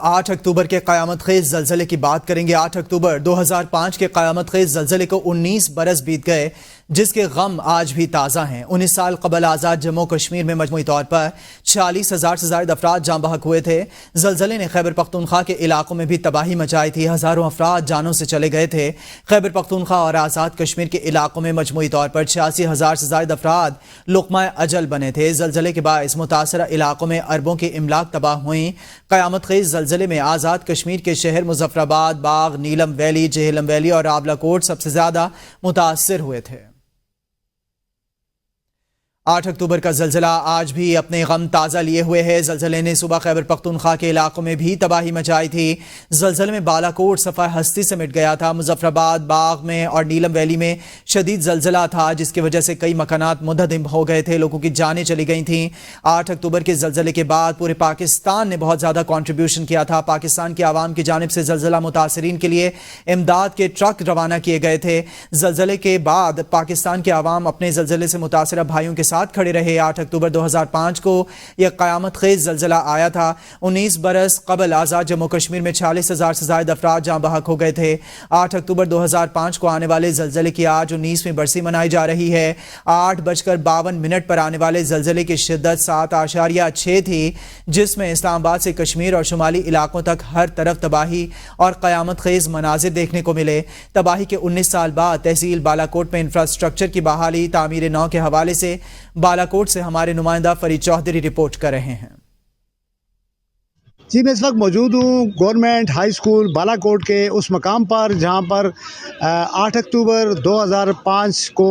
8 اکتوبر کے قیامت خیز زلزلے کی بات کریں گے۔ 8 اکتوبر 2005 کے قیامت خیز زلزلے کو 19 برس بیت گئے، جس کے غم آج بھی تازہ ہیں۔ 19 سال قبل آزاد جموں کشمیر میں مجموعی طور پر 46,000 سے زائد افراد جاں بحق ہوئے تھے۔ زلزلے نے خیبر پختونخوا کے علاقوں میں بھی تباہی مچائی تھی، ہزاروں افراد جانوں سے چلے گئے تھے۔ خیبر پختونخوا اور آزاد کشمیر کے علاقوں میں مجموعی طور پر 86,000 سے زائد افراد لقمہ اجل بنے تھے۔ زلزلے کے باعث متاثرہ علاقوں میں اربوں کی املاک تباہ ہوئیں۔ قیامت خیز زلزلے میں آزاد کشمیر کے شہر مظفر آباد، باغ، نیلم ویلی، جہلم ویلی اور آبلہ کوٹ سب سے زیادہ متاثر ہوئے تھے۔ 8 اکتوبر کا زلزلہ آج بھی اپنے غم تازہ لیے ہوئے ہے۔ زلزلے نے صوبہ خیبر پختونخوا کے علاقوں میں بھی تباہی مچائی تھی۔ زلزلے میں بالا کوٹ صفحہ ہستی سے مٹ گیا تھا۔ مظفر آباد، باغ میں اور نیلم ویلی میں شدید زلزلہ تھا، جس کی وجہ سے کئی مکانات منہدم ہو گئے تھے، لوگوں کی جانیں چلی گئی تھیں۔ 8 اکتوبر کے زلزلے کے بعد پورے پاکستان نے بہت زیادہ کنٹریبیوشن کیا تھا۔ پاکستان کی عوام کی جانب سے زلزلہ متاثرین کے لیے امداد کے ٹرک روانہ کیے گئے تھے۔ زلزلے کے بعد پاکستان کے عوام اپنے زلزلے سے متاثرہ بھائیوں کے ساتھ کھڑے رہے۔ 8 اکتوبر 2005 کو یہ قیامت خیز زلزلہ آیا تھا۔ 19 برس قبل آزاد جموں کشمیر میں 46,000 سے زائد افراد جاں بحق ہو گئے تھے۔ 8 اکتوبر 2005 کو آنے والے زلزلے کی آج 19ویں برسی منائی جا رہی ہے۔ 8:52 پر آنے والے زلزلے کی شدت 7.6 تھی، جس میں اسلام آباد سے کشمیر اور شمالی علاقوں تک ہر طرف تباہی اور قیامت خیز مناظر دیکھنے کو ملے۔ تباہی کے 19 سال بعد تحصیل بالا کوٹ میں انفراسٹرکچر کی بحالی تعمیر نو کے حوالے سے بالا کوٹ سے ہمارے نمائندہ فرید چوہدری رپورٹ کر رہے ہیں۔ جی، میں اس وقت موجود ہوں گورنمنٹ ہائی سکول بالا کوٹ کے اس مقام پر جہاں پر 8 اکتوبر 2005 کو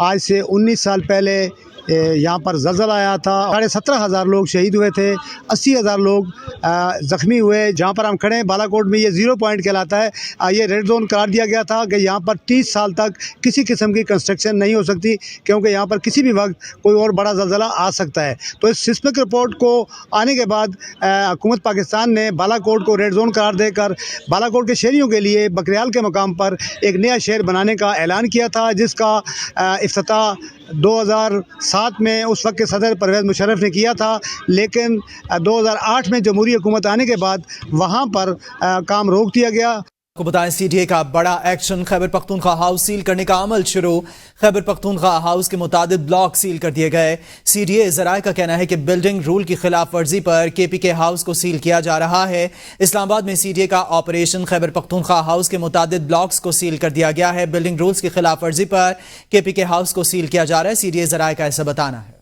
آج سے 19 سال پہلے یہاں پر زلزلہ آیا تھا۔ 17,500 لوگ شہید ہوئے تھے، 80,000 لوگ زخمی ہوئے۔ جہاں پر ہم کھڑے ہیں بالا کوٹ میں، یہ 0 پوائنٹ کہلاتا ہے۔ یہ ریڈ زون قرار دیا گیا تھا کہ یہاں پر 30 سال تک کسی قسم کی کنسٹرکشن نہیں ہو سکتی، کیونکہ یہاں پر کسی بھی وقت کوئی اور بڑا زلزلہ آ سکتا ہے۔ تو اس سیسمک رپورٹ کو آنے کے بعد حکومت پاکستان نے بالا کوٹ کو ریڈ زون قرار دے کر بالا کوٹ کے شہریوں کے لیے بکریال کے مقام پر ایک نیا شہر بنانے کا اعلان کیا تھا، جس کا افتتاح 2007 میں اس وقت کے صدر پرویز مشرف نے کیا تھا، لیکن 2008 میں جمہوری حکومت آنے کے بعد وہاں پر کام روک دیا گیا۔ کو بتائیں سی ڈی اے کا بڑا action, Khyber Pakhtunkhwa house cell کرنے کا عمل شروع۔ خیبر پختونخوا ہاؤس کے متعدد بلاک سیل کر دیے گئے۔ سی ڈی اے ذرائع کا کہنا ہے کہ بلڈنگ رول کی خلاف ورزی پر کے پی کے ہاؤس کو سیل کیا جا رہا ہے۔ اسلام آباد میں سی ڈی اے کا آپریشن خیبر پختونخوا ہاؤس کے متعدد بلاکس کو سیل کر دیا گیا ہے۔ بلڈنگ رولز کی خلاف ورزی پر کے پی کے ہاؤس کو سیل کیا جا رہا ہے، سی ڈی اے ذرائع کا ایسا بتانا ہے۔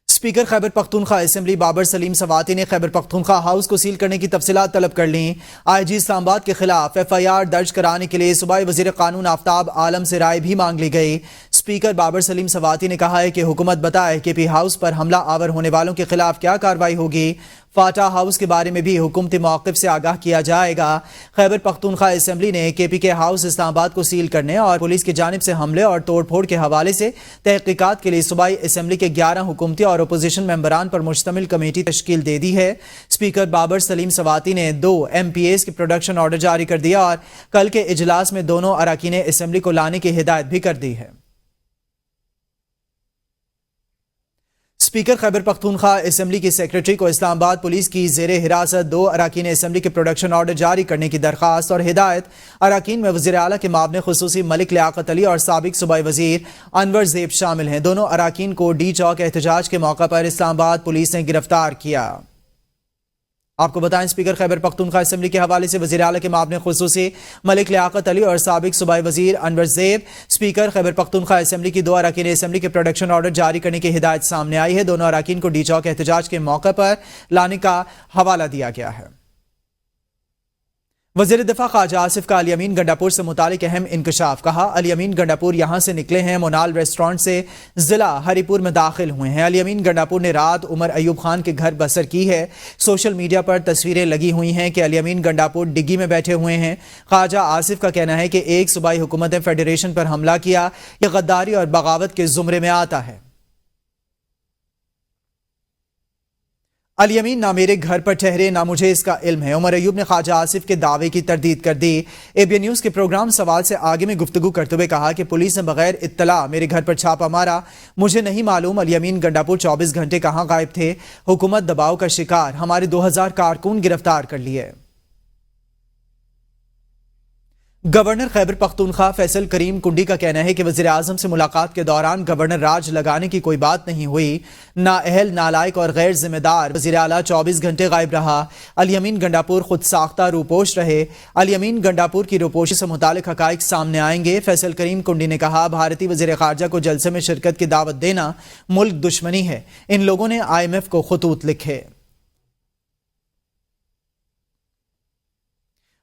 اسپیکر خیبر پختونخوا اسمبلی بابر سلیم سواتی نے خیبر پختونخوا ہاؤس کو سیل کرنے کی تفصیلات طلب کر لیں۔ آئی جی اسلام آباد کے خلاف ایف آئی آر درج کرانے کے لیے صوبائی وزیر قانون آفتاب عالم سے رائے بھی مانگ لی گئی۔ اسپیکر بابر سلیم سواتی نے کہا ہے کہ حکومت بتائے کہ پی ہاؤس پر حملہ آور ہونے والوں کے خلاف کیا کارروائی ہوگی۔ فاٹا ہاؤس کے بارے میں بھی حکومتی موقف سے آگاہ کیا جائے گا۔ خیبر پختونخوا اسمبلی نے کے پی کے ہاؤس اسلام آباد کو سیل کرنے اور پولیس کی جانب سے حملے اور توڑ پھوڑ کے حوالے سے تحقیقات کے لیے صوبائی اسمبلی کے 11 حکومتی اور اپوزیشن ممبران پر مشتمل کمیٹی تشکیل دے دی ہے۔ اسپیکر بابر سلیم سواتی نے 2 MPAs کی پروڈکشن آرڈر جاری کر دیا اور کل کے اجلاس میں دونوں اراکین اسمبلی کو لانے کی ہدایت بھی کر دی ہے۔ اسپیکر خیبر پختونخوا اسمبلی کی سیکریٹری کو اسلام آباد پولیس کی زیر حراست 2 اراکین اسمبلی کے پروڈکشن آرڈر جاری کرنے کی درخواست اور ہدایت۔ اراکین میں وزیر اعلیٰ کے معاون خصوصی ملک لیاقت علی اور سابق صوبائی وزیر انور زیب شامل ہیں۔ دونوں اراکین کو ڈی چوک احتجاج کے موقع پر اسلام آباد پولیس نے گرفتار کیا۔ آپ کو بتائیں اسپیکر خیبر پختونخوا اسمبلی کے حوالے سے وزیر اعلیٰ کے معاون خصوصی ملک لیاقت علی اور سابق صوبائی وزیر انور زیب اسپیکر خیبر پختونخوا اسمبلی کی 2 اراکین اسمبلی کے پروڈکشن آرڈر جاری کرنے کی ہدایت سامنے آئی ہے۔ دونوں اراکین کو ڈی چوک احتجاج کے موقع پر لانے کا حوالہ دیا گیا ہے۔ وزیر دفاع خواجہ آصف کا الیمین گنڈاپور سے متعلق اہم انکشاف، کہا الیمین گنڈاپور یہاں سے نکلے ہیں، مونال ریسٹورنٹ سے ضلع ہری پور میں داخل ہوئے ہیں۔ الیمین گنڈاپور نے رات عمر ایوب خان کے گھر بسر کی ہے۔ سوشل میڈیا پر تصویریں لگی ہوئی ہیں کہ الیمین گنڈاپور ڈگی میں بیٹھے ہوئے ہیں۔ خواجہ آصف کا کہنا ہے کہ ایک صوبائی حکومت نے فیڈریشن پر حملہ کیا، یہ غداری اور بغاوت کے زمرے میں آتا ہے۔ الیمین نہ میرے گھر پر ٹھہرے نہ مجھے اس کا علم ہے، عمر ایوب نے خواجہ آصف کے دعوے کی تردید کر دی۔ ABN نیوز کے پروگرام سوال سے آگے میں گفتگو کرتے ہوئے کہا کہ پولیس نے بغیر اطلاع میرے گھر پر چھاپا مارا، مجھے نہیں معلوم الیمین گنڈاپور 24 گھنٹے کہاں غائب تھے، حکومت دباؤ کا شکار، ہمارے 2000 کارکن گرفتار کر لیے۔ گورنر خیبر پختونخوا فیصل کریم کنڈی کا کہنا ہے کہ وزیراعظم سے ملاقات کے دوران گورنر راج لگانے کی کوئی بات نہیں ہوئی، نااہل، نالائق اور غیر ذمہ دار وزیر اعلیٰ 24 گھنٹے غائب رہا۔ الیمین گنڈاپور خود ساختہ روپوش رہے، الیمین گنڈاپور کی روپوشی سے متعلق حقائق سامنے آئیں گے۔ فیصل کریم کنڈی نے کہا بھارتی وزیر خارجہ کو جلسے میں شرکت کی دعوت دینا ملک دشمنی ہے، ان لوگوں نے IMF کو خطوط لکھے۔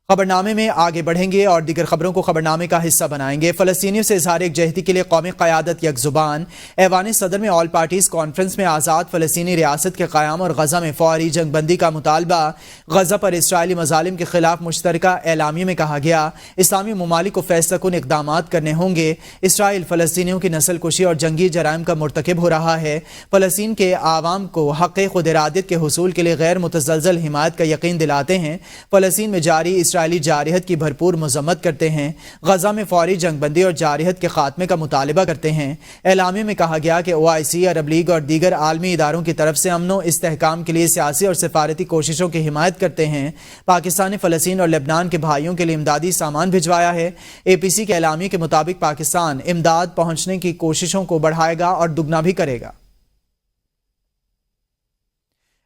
خبرنامے میں آگے بڑھیں گے اور دیگر خبروں کو خبرنامے کا حصہ بنائیں گے۔ فلسطینیوں سے اظہار یکجہتی کے لیے قومی قیادت یک زبان، ایوان صدر میں آل پارٹیز کانفرنس میں آزاد فلسطینی ریاست کے قیام اور غزہ میں فوری جنگ بندی کا مطالبہ۔ غزہ پر اسرائیلی مظالم کے خلاف مشترکہ اعلامیے میں کہا گیا اسلامی ممالک کو فیصلہ کن اقدامات کرنے ہوں گے۔ اسرائیل فلسطینیوں کی نسل کشی اور جنگی جرائم کا مرتکب ہو رہا ہے، فلسطین کے عوام کو حق خود ارادیت کے حصول کے لیے غیر متزلزل حمایت کا یقین دلاتے ہیں، فلسطین میں جاری اسرائیلی جارحیت کی بھرپور مذمت کرتے ہیں، غزہ میں فوری جنگ بندی اور جارحیت کے خاتمے کا مطالبہ کرتے ہیں۔ اعلامیے میں کہا گیا کہ OIC، عرب لیگ اور دیگر عالمی اداروں کی طرف سے امن و استحکام کے لیے سیاسی اور سفارتی کوششوں کی حمایت کرتے ہیں۔ پاکستان نے فلسطین اور لبنان کے بھائیوں کے لیے امدادی سامان بھجوایا ہے۔ APC کے اعلامیے کے مطابق پاکستان امداد پہنچنے کی کوششوں کو بڑھائے گا اور دگنا بھی کرے گا۔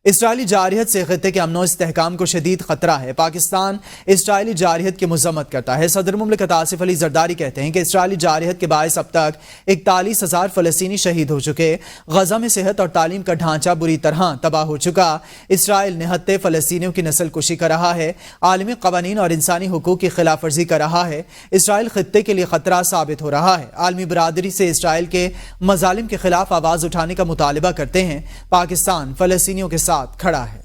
اسرائیلی جارحیت سے خطے کے امن و استحکام کو شدید خطرہ ہے، پاکستان اسرائیلی جارحیت کی مذمت کرتا ہے۔ صدر مملکت آصف علی زرداری کہتے ہیں کہ اسرائیلی جارحیت کے باعث اب تک 41,000 فلسطینی شہید ہو چکے، غزہ میں صحت اور تعلیم کا ڈھانچہ بری طرح تباہ ہو چکا، اسرائیل نہتے فلسطینیوں کی نسل کشی کر رہا ہے، عالمی قوانین اور انسانی حقوق کی خلاف ورزی کر رہا ہے، اسرائیل خطے کے لیے خطرہ ثابت ہو رہا ہے۔ عالمی برادری سے اسرائیل کے مظالم کے خلاف آواز اٹھانے کا مطالبہ کرتے ہیں، پاکستان فلسطینیوں کے ساتھ کھڑا ہے۔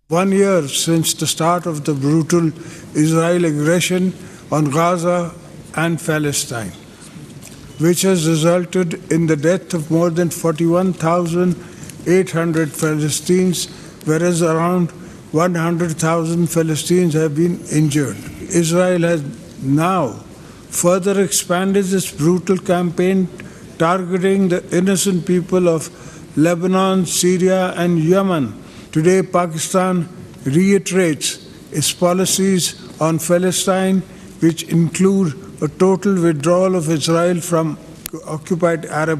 1 year since the start of the brutal Israeli aggression on Gaza and Palestine, which has resulted in the death of more than 41,800 Palestinians, whereas around 100,000 Palestinians have been injured. Israel has now further expanded its brutal campaign targeting the innocent people of Lebanon, Syria and Yemen. Today, Pakistan reiterates its policies on Palestine, which include a total withdrawal of Israel from occupied Arab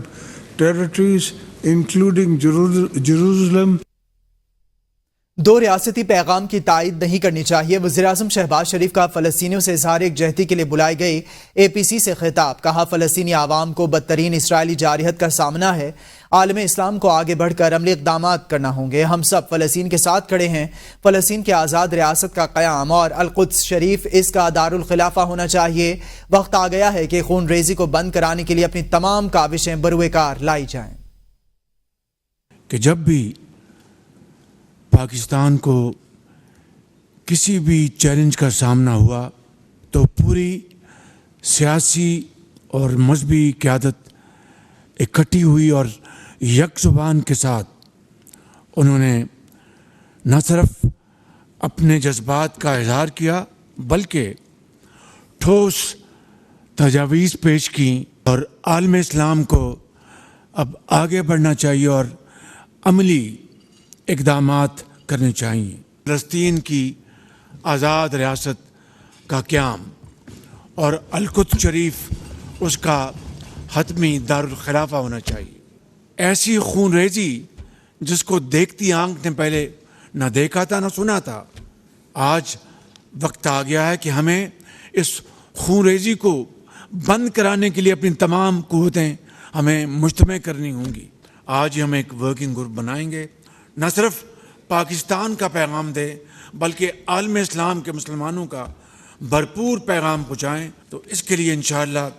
territories, including Jerusalem. دو ریاستی پیغام کی تائید نہیں کرنی چاہیے، وزیراعظم شہباز شریف کا فلسطینیوں سے اظہار یکجہتی کے لیے بلائی گئی APC سے خطاب، کہا فلسطینی عوام کو بدترین اسرائیلی جارحیت کا سامنا ہے، عالم اسلام کو آگے بڑھ کر عملی اقدامات کرنا ہوں گے، ہم سب فلسطین کے ساتھ کھڑے ہیں، فلسطین کی آزاد ریاست کا قیام اور القدس شریف اس کا دارالخلافہ ہونا چاہیے، وقت آ گیا ہے کہ خون ریزی کو بند کرانے کے لیے اپنی تمام کاوشیں بروئے کار لائی جائیں۔ کہ جب بھی پاکستان کو کسی بھی چیلنج کا سامنا ہوا تو پوری سیاسی اور مذہبی قیادت اکٹھی ہوئی اور یک زبان کے ساتھ انہوں نے نہ صرف اپنے جذبات کا اظہار کیا بلکہ ٹھوس تجاویز پیش کی، اور عالم اسلام کو اب آگے بڑھنا چاہیے اور عملی اقدامات کرنے چاہیے۔ فلسطین کی آزاد ریاست کا قیام اور القدس شریف اس کا حتمی دارالخلافہ ہونا چاہیے۔ ایسی خون ریزی جس کو دیکھتی آنکھ نے پہلے نہ دیکھا تھا نہ سنا تھا، آج وقت آ گیا ہے کہ ہمیں اس خون ریزی کو بند کرانے کے لیے اپنی تمام قوتیں ہمیں مجتمع کرنی ہوں گی۔ آج ہم ایک ورکنگ گروپ بنائیں گے، نہ صرف پاکستان کا پیغام دے بلکہ عالم اسلام کے مسلمانوں کا بھرپور پیغام پہنچائیں، تو اس کے لیے انشاءاللہ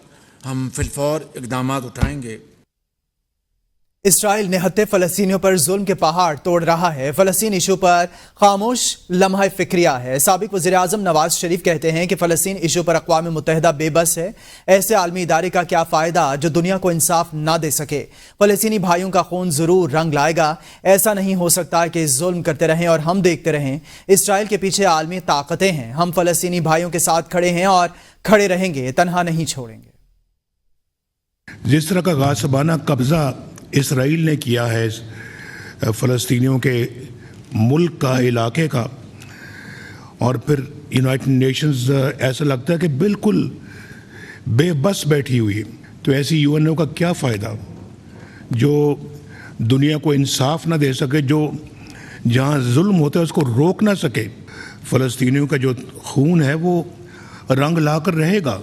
ہم فی الفور اقدامات اٹھائیں گے۔ اسرائیل نہتے فلسطینیوں پر ظلم کے پہاڑ توڑ رہا ہے. فلسطین ایشو پر خاموش لمحہ فکریہ ہے. سابق وزیر اعظم نواز شریف کہتے ہیں کہ فلسطین ایشو پر اقوام متحدہ بے بس ہے. ایسے عالمی ادارے کا کیا فائدہ جو دنیا کو انصاف نہ دے سکے. فلسطینی بھائیوں کا خون ضرور رنگ لائے گا. ایسا نہیں ہو سکتا کہ ظلم کرتے رہیں اور ہم دیکھتے رہیں. اسرائیل کے پیچھے عالمی طاقتیں ہیں. ہم فلسطینی بھائیوں کے ساتھ کھڑے ہیں اور کھڑے رہیں گے, تنہا نہیں چھوڑیں گے. جس طرح کا غاصبانہ قبضہ اسرائیل نے کیا ہے فلسطینیوں کے ملک کا, علاقے کا, اور پھر یونائٹڈ نیشنز ایسا لگتا ہے کہ بالکل بے بس بیٹھی ہوئی ہے. تو ایسی یو این او کا کیا فائدہ جو دنیا کو انصاف نہ دے سکے, جو جہاں ظلم ہوتا ہے اس کو روک نہ سکے. فلسطینیوں کا جو خون ہے وہ رنگ لا کر رہے گا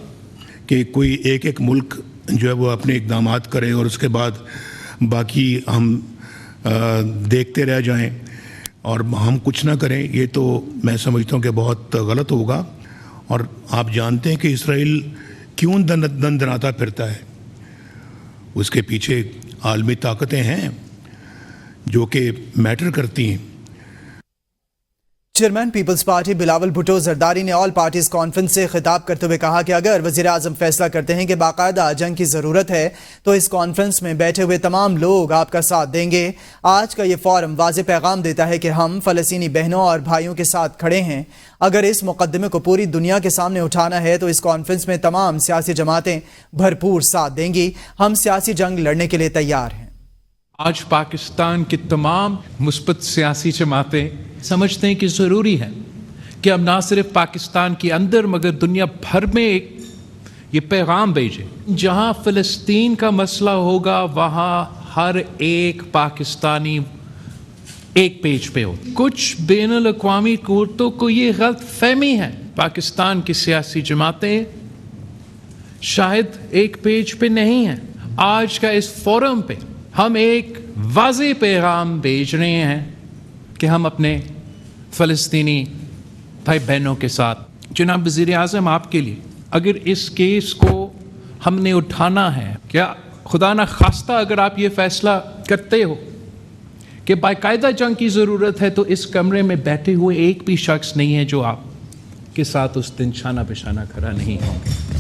کہ کوئی ایک ملک جو ہے وہ اپنے اقدامات کرے اور اس کے بعد باقی ہم دیکھتے رہ جائیں اور ہم کچھ نہ کریں. یہ تو میں سمجھتا ہوں کہ بہت غلط ہوگا. اور آپ جانتے ہیں کہ اسرائیل کیوں دندناتا پھرتا ہے. اس کے پیچھے عالمی طاقتیں ہیں جو کہ میٹر کرتی ہیں. Chairman Peoples Party Bilawal Bhutto Zardari نے آل پارٹیز کانفرنس سے خطاب کرتے ہوئے کہا کہ اگر وزیر اعظم فیصلہ کرتے ہیں کہ باقاعدہ جنگ کی ضرورت ہے تو اس کانفرنس میں بیٹھے ہوئے تمام لوگ آپ کا ساتھ دیں گے. آج کا یہ فورم واضح پیغام دیتا ہے کہ ہم فلسطینی بہنوں اور بھائیوں کے ساتھ کھڑے ہیں. اگر اس مقدمے کو پوری دنیا کے سامنے اٹھانا ہے تو اس کانفرنس میں تمام سیاسی جماعتیں بھرپور ساتھ دیں گی. ہم سیاسی جنگ لڑنے کے لیے تیار ہیں. آج پاکستان کی تمام مثبت سیاسی جماعتیں سمجھتے ہیں کہ ضروری ہے کہ ہم نہ صرف پاکستان کے اندر مگر دنیا بھر میں یہ پیغام بھیجیں. جہاں فلسطین کا مسئلہ ہوگا وہاں ہر ایک پاکستانی ایک پیج پہ ہو. کچھ بین الاقوامی قوتوں کو یہ غلط فہمی ہے. پاکستان کی سیاسی جماعتیں شاید ایک پیج پہ نہیں ہیں. آج کا اس فورم پہ ہم ایک واضح پیغام بھیج رہے ہیں کہ ہم اپنے فلسطینی بھائی بہنوں کے ساتھ. جناب وزیر اعظم, آپ کے لیے اگر اس کیس کو ہم نے اٹھانا ہے, کیا خدا نہ خواستہ اگر آپ یہ فیصلہ کرتے ہو کہ باقاعدہ جنگ کی ضرورت ہے تو اس کمرے میں بیٹھے ہوئے ایک بھی شخص نہیں ہے جو آپ کے ساتھ اس دن شانہ بہ شانہ کھڑا نہیں ہوں گے.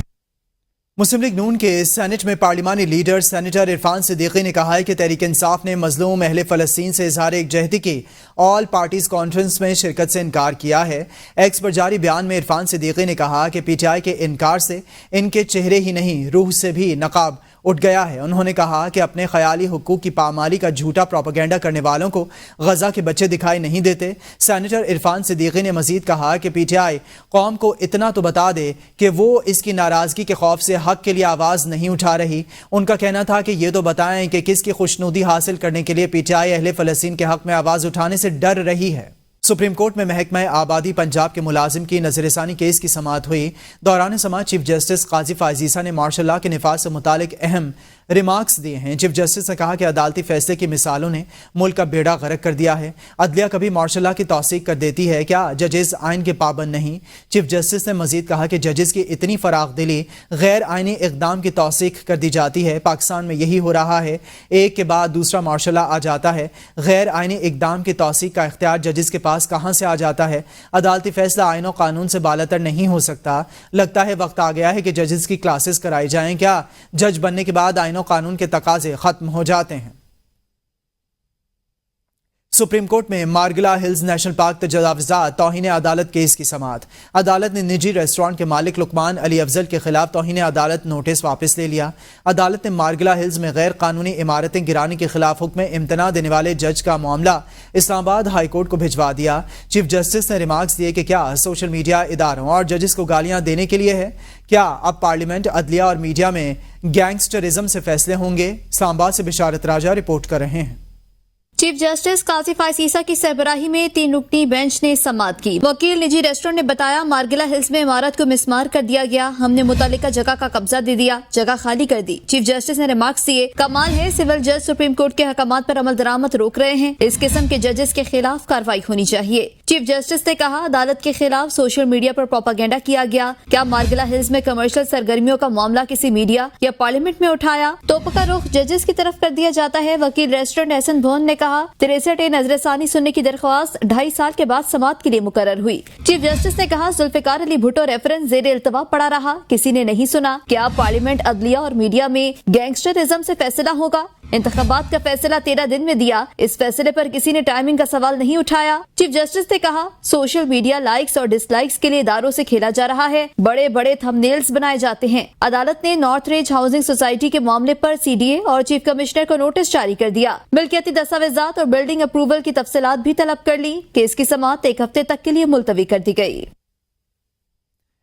مسلم لیگ نون کے سینٹ میں پارلیمانی لیڈر سینیٹر عرفان صدیقی نے کہا ہے کہ تحریک انصاف نے مظلوم اہل فلسطین سے اظہار یکجہتی کی آل پارٹیز کانفرنس میں شرکت سے انکار کیا ہے. ایکس پر جاری بیان میں عرفان صدیقی نے کہا کہ پی ٹی آئی کے انکار سے ان کے چہرے ہی نہیں روح سے بھی نقاب اٹھ گیا ہے. انہوں نے کہا کہ اپنے خیالی حقوق کی پامالی کا جھوٹا پروپیگنڈا کرنے والوں کو غزہ کے بچے دکھائی نہیں دیتے. سینیٹر عرفان صدیقی نے مزید کہا کہ پی ٹی آئی قوم کو اتنا تو بتا دے کہ وہ اس کی ناراضگی کے خوف سے حق کے لیے آواز نہیں اٹھا رہی. ان کا کہنا تھا کہ یہ تو بتائیں کہ کس کی خوشنودی حاصل کرنے کے لیے پی ٹی آئی اہل فلسطین کے حق میں آواز اٹھانے سے ڈر رہی ہے. سپریم کورٹ میں محکمہ آبادی پنجاب کے ملازم کی نظر ثانی کیس کی سماعت ہوئی. دوران سماعت چیف جسٹس قاضی فائز عیسیٰ نے مارشل لاء کے نفاذ سے متعلق اہم ریمارکس دیے ہیں. چیف جسٹس نے کہا کہ عدالتی فیصلے کی مثالوں نے ملک کا بیڑا غرق کر دیا ہے. عدلیہ کبھی مارشل لاء کی توثیق کر دیتی ہے کیا؟ ججز آئین کے پابند نہیں. چیف جسٹس نے مزید کہا کہ ججز کی اتنی فراخ دلی غیر آئینی اقدام کی توثیق کر دی جاتی ہے. پاکستان میں یہی ہو رہا ہے, ایک کے بعد دوسرا مارشل لاء آ جاتا ہے. غیر آئینی اقدام کی توثیق کا اختیار ججز کے پاس کہاں سے آ جاتا ہے؟ عدالتی فیصلہ آئین و قانون سے بالاتر نہیں ہو سکتا. لگتا ہے وقت آ گیا ہے کہ ججز کی کلاسز کرائی جائیں. کیا جج بننے کے بعد آئین و قانون کے تقاضے ختم ہو جاتے ہیں؟ سپریم کورٹ میں مارگلا ہلز نیشنل پارک تجاوزات توہین عدالت کیس کی سماعت. عدالت نے نجی ریسٹورانٹ کے مالک لقمان علی افضل کے خلاف توہین عدالت نوٹس واپس لے لیا. عدالت نے مارگلا ہلز میں غیر قانونی عمارتیں گرانے کے خلاف حکم امتناع دینے والے جج کا معاملہ اسلام آباد ہائی کورٹ کو بھجوا دیا. چیف جسٹس نے ریمارکس دیے کہ کیا سوشل میڈیا اداروں اور ججز کو گالیاں دینے کے لیے ہے؟ کیا اب پارلیمنٹ, عدلیہ اور میڈیا میں گینگسٹرزم سے فیصلے ہوں گے؟ اسلام آباد سے بشارت راجہ رپورٹ کر رہے ہیں. چیف جسٹس قاضی فائز عیسیٰ کی سربراہی میں 3 رکنی بینچ نے سماعت کی۔ وکیل نجی ریسٹورنٹ نے بتایا مارگلا ہلز میں عمارت کو مسمار کر دیا گیا، ہم نے متعلقہ جگہ کا قبضہ دے دیا، جگہ خالی کر دی۔ چیف جسٹس نے ریمارکس دیے، کمال ہے سول جج سپریم کورٹ کے احکامات پر عمل درآمد روک رہے ہیں، اس قسم کے ججز کے خلاف کارروائی ہونی چاہیے۔ چیف جسٹس نے کہا عدالت کے خلاف سوشل میڈیا پر پروپیگنڈا کیا گیا، کیا مارگلا ہلز میں کمرشل سرگرمیوں کا معاملہ کسی میڈیا یا پارلیمنٹ میں اٹھایا؟ توپ کا رخ ججز کی طرف کر دیا جاتا ہے۔ وکیل ریسٹورنٹ احسن بھون نے کہا 63 نظر ثانی سننے کی درخواست 2.5 سال کے بعد سماعت کے لیے مقرر ہوئی۔ چیف جسٹس نے کہا ذوالفقار علی بھٹو ریفرنس زیر التوا پڑا رہا، کسی نے نہیں سنا، کیا پارلیمنٹ، عدلیہ اور میڈیا میں گینگسٹرزم سے فیصلہ ہوگا؟ انتخابات کا فیصلہ 13 دن میں دیا، اس فیصلے پر کسی نے ٹائمنگ کا سوال نہیں اٹھایا۔ چیف جسٹس نے کہا سوشل میڈیا لائکس اور ڈس لائکس کے لیے اداروں سے کھیلا جا رہا ہے، بڑے بڑے تھم نیلز بنائے جاتے ہیں۔ عدالت نے نارتھ رینج ہاؤسنگ سوسائٹی کے معاملے پر CDA اور چیف کمشنر کو نوٹس جاری کر دیا، ملکیتی دستاویزات اور بلڈنگ اپروول کی تفصیلات بھی طلب کر لی۔ کیس کی سماعت 1 ہفتے تک کے لیے ملتوی کر دی گئی۔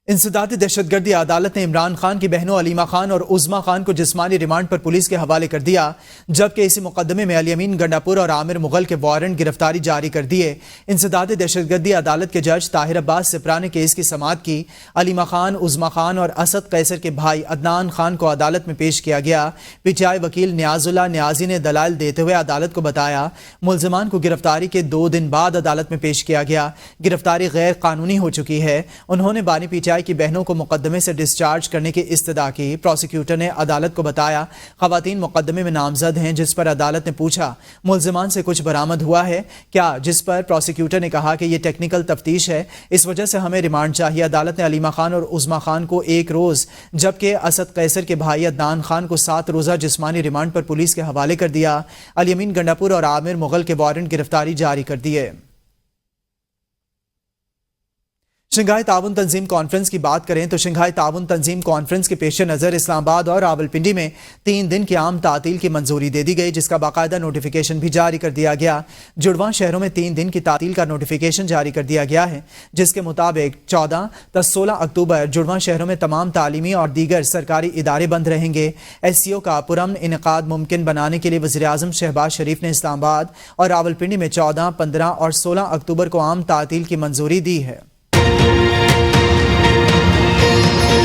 انسداد دہشت گردی عدالت نے عمران خان کی بہنوں علیمہ خان اور عظما خان کو جسمانی ریمانڈ پر پولیس کے حوالے کر دیا، جبکہ اسی مقدمے میں الیمین گنڈاپور اور عامر مغل کے وارنٹ گرفتاری جاری کر دیے۔ انسداد دہشت گردی عدالت کے جج طاہر عباس سپرا نے کیس کی سماعت کی۔ علیمہ خان، عظما خان اور اسد قیصر کے بھائی عدنان خان کو عدالت میں پیش کیا گیا۔ PTI وکیل نیاز اللہ نیازی نے دلائل دیتے ہوئے عدالت کو بتایا ملزمان کو گرفتاری کے 2 دن بعد عدالت میں پیش کیا گیا، گرفتاری غیر قانونی ہو چکی ہے۔ انہوں نے بانی PTI کی بہنوں کو مقدمے سے ڈسچارج کرنے کی استدعا کی۔ پروسیکیوٹر نے عدالت کو بتایا خواتین مقدمے میں نامزد ہیں، جس پر عدالت نے پوچھا ملزمان سے کچھ برآمد ہوا ہے کیا، جس پر پروسیکیوٹر نے کہا کہ یہ ٹیکنیکل تفتیش ہے، اس وجہ سے ہمیں ریمانڈ چاہیے۔ عدالت نے علیمہ خان اور عظما خان کو 1 روز جبکہ اسد قیصر کے بھائی عدنان خان کو 7 روزہ جسمانی ریمانڈ پر پولیس کے حوالے کر دیا۔ الیمین گنڈاپور اور عامر مغل کے وارنٹ گرفتاری جاری کر دیے۔ شنگھائی تعاون تنظیم کانفرنس کی بات کریں تو شنگھائی تعاون تنظیم کانفرنس کے پیش نظر اسلام آباد اور راولپنڈی میں 3 دن کی عام تعطیل کی منظوری دے دی گئی، جس کا باقاعدہ نوٹیفیکیشن بھی جاری کر دیا گیا۔ جڑواں شہروں میں 3 دن کی تعطیل کا نوٹیفیکیشن جاری کر دیا گیا ہے، جس کے مطابق 14 تا 16 اکتوبر جڑواں شہروں میں تمام تعلیمی اور دیگر سرکاری ادارے بند رہیں گے۔ SCO کا پرامن انعقاد ممکن بنانے کے لیے وزیراعظم شہباز شریف نے اسلام آباد اور راولپنڈی میں 14، 15 اور 16 اکتوبر کو عام تعطیل کی منظوری دی ہے۔